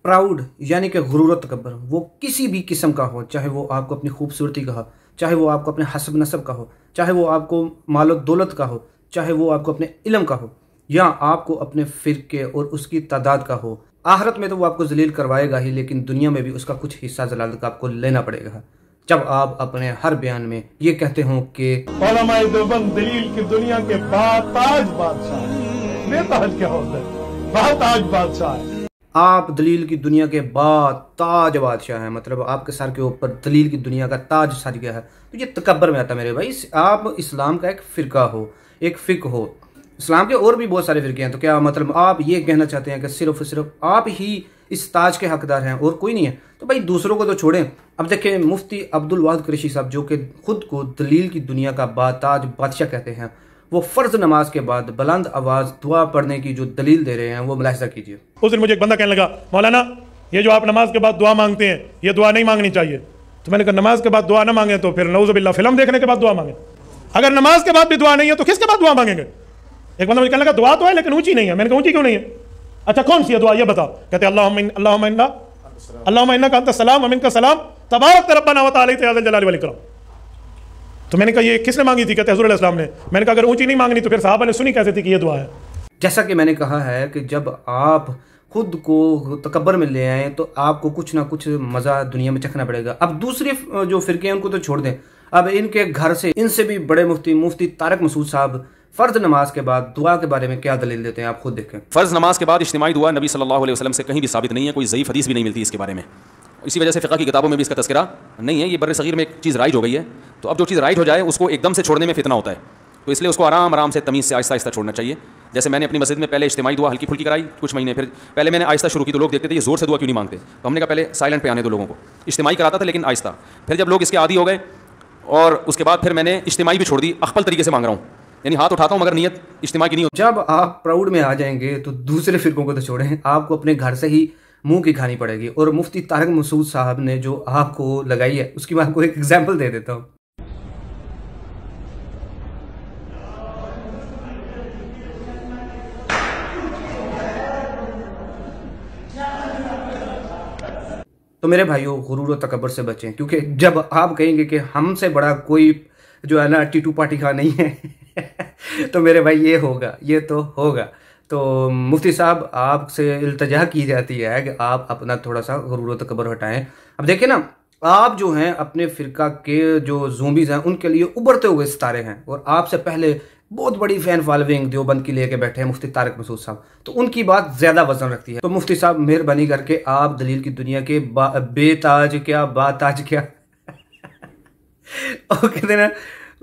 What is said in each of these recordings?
Proud यानी कि गुरूर और तकब्बर वो किसी भी किस्म का हो, चाहे वो आपको अपनी खूबसूरती का हो, चाहे वो आपको अपने हसब नसब का हो, चाहे वो आपको मालो दौलत का हो, चाहे वो आपको अपने इल्म का हो, या आपको अपने फ़िरके और उसकी तादाद का हो। आखिरत में तो वो आपको जलील करवाएगा ही, लेकिन दुनिया में भी उसका कुछ हिस्सा जलालत का आपको लेना पड़ेगा। जब आप अपने हर बयान में ये कहते हो कि उलमाए देवबंद दलील की दुनिया के बाताज बादशाह है, बेताज क्या होता है, बाताज बादशाह है। आप दलील की दुनिया के बाद ताज बादशाह हैं, मतलब आपके सर के ऊपर दलील की दुनिया का ताज सर गया है, तो ये तकब्बर में आता है मेरे भाई। आप इस्लाम का एक फ़िरका हो, एक फ़िक्र हो। इस्लाम के और भी बहुत सारे फ़िरके हैं, तो क्या मतलब आप ये कहना चाहते हैं कि सिर्फ सिर्फ आप ही इस ताज के हकदार हैं और कोई नहीं है? तो भाई दूसरों को तो छोड़ें। अब देखें, मुफ्ती अब्दुल वाहिद कुरैशी साहब जो कि खुद को दलील की दुनिया का बाताज बादशाह कहते हैं, वो फ़र्ज नमाज के बाद बुलंद आवाज़ दुआ पढ़ने की जो दलील दे रहे हैं वो मुलाहिज़ा कीजिए। उस दिन मुझे एक बंदा कहने लगा, मौलाना ये जो आप नमाज के बाद दुआ मांगते हैं ये दुआ नहीं मांगनी चाहिए। तो मैंने कहा नमाज के बाद दुआ ना मांगे तो फिर नऊज़ुबिल्लाह फिल्म देखने के बाद दुआ मांगे। अगर नमाज के बाद भी दुआ नहीं है तो किसके बाद दुआ मांगेंगे? एक बंदा मुझे कहने लगा दुआ तो है लेकिन ऊंची नहीं है। मैंने कहा ऊंची क्यों नहीं है? अच्छा कौन सी है दुआ ये बताओ। कहते अल्लाहुम्मा इन्नका अंतस सलाम व मिनका सलाम तबारक रब्बना व तआला या ज़ल जलाली वल इकराम। तो मैंने कहा ये किसने मांगी थी? कहते हुज़ूर अलैहि सलाम ने। मैंने कहा अगर ऊंची नहीं मांगनी तो फिर सहाबा ने सुनी कैसे थी कि ये दुआ है? जैसा कि मैंने कहा है कि जब आप खुद को तकब्बर में ले आए तो आपको कुछ ना कुछ मज़ा दुनिया में चखना पड़ेगा। अब दूसरे जो फ़िरके हैं उनको तो छोड़ दें, अब इनके घर से इनसे भी बड़े मुफ्ती तारिक मसूद साहब फ़र्ज नमाज के बाद दुआ के बारे में क्या दलील देते हैं, आप खुद देखें। फ़र्ज नमाज के बाद इज्तिमाई दुआ नबी सल्लल्लाहु अलैहि वसल्लम से कहीं भी साबित नहीं है, कोई ज़ईफ़ हदीस भी नहीं मिलती इसके बारे में। इसी वजह से फ़िक़्ह की किताबों में भी इसका तज़किरा नहीं है। ये बर्र सग़ीर में एक चीज़ राइज हो गई है, तो अब जो चीज़ राइज हो जाए उसको एकदम से छोड़ने में फितना होता है, तो इसलिए उसको आराम आराम से तमीज़ से आहिस्ता आहिस्ता छोड़ना चाहिए। जैसे मैंने अपनी मस्जिद में पहले इज्तिमाई दुआ हल्की फुल्की कराई कुछ महीने, फिर पहले मैंने आहिस्ता शुरू की तो लोग देखते थे ये ज़ोर से दुआ क्यों नहीं मांगते, तो हमने कहा पहले साइलेंट पे आने दो लोगों को। इज्तिमाई कराता था लेकिन आहिस्ता, फिर जब लोग इसके आदी हो गए और उसके बाद फिर मैंने इज्तिमाई भी छोड़ दी, अख्फल तरीके से मांग रहा हूँ, यानी हाथ उठाता हूँ मगर नियत इज्तिमा की नहीं होती। जब आप प्राउड में आ जाएंगे तो दूसरे फ़िरकों को तो छोड़ें, आपको अपने घर से ही मुंह की खानी पड़ेगी। और मुफ्ती तारिक मसूद साहब ने जो आपको लगाई है उसकी मैं आपको एक एग्जाम्पल दे देता हूँ। तो मेरे भाइयों, गुरूर और तकब्बर से बचें, क्योंकि जब आप कहेंगे कि हमसे बड़ा कोई जो है ना टीटू पार्टी का नहीं है तो मेरे भाई ये होगा, ये तो होगा। तो मुफ्ती साहब आपसे इल्तजा की जाती है कि आप अपना थोड़ा सा गुरूर और तकब्बर हटाएं। अब देखिए ना, आप जो हैं अपने फ़िरका के जो ज़ोंबीज़ हैं उनके लिए उभरते हुए सितारे हैं, और आपसे पहले बहुत बड़ी फ़ैन फॉलोइंग देवबंद की लेके बैठे हैं मुफ्ती तारिक मसूद साहब, तो उनकी बात ज़्यादा वजन रखती है। तो मुफ्ती साहब मेहरबानी करके आप दलील की दुनिया के बेताज क्या बाताज क्या और कहते हैं ना,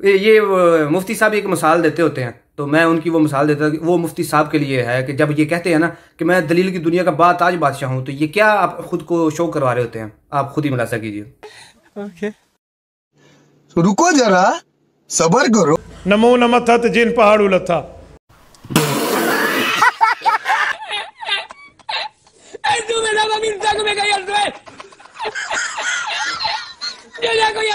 ये मुफ्ती साहब एक मिसाल देते होते हैं, तो मैं उनकी वो मिसाल देता हूँ। वो मुफ्ती साहब के लिए है कि जब ये कहते हैं ना कि मैं दलील की दुनिया का बाताज बादशाह हूँ, तो ये क्या आप खुद को शो करवा रहे होते हैं? आप खुद ही मुलाहिज़ा कीजिए। तो रुको जरा, सबर करो। नमो नमः जिन पहाड़ू लथा Yo ya con la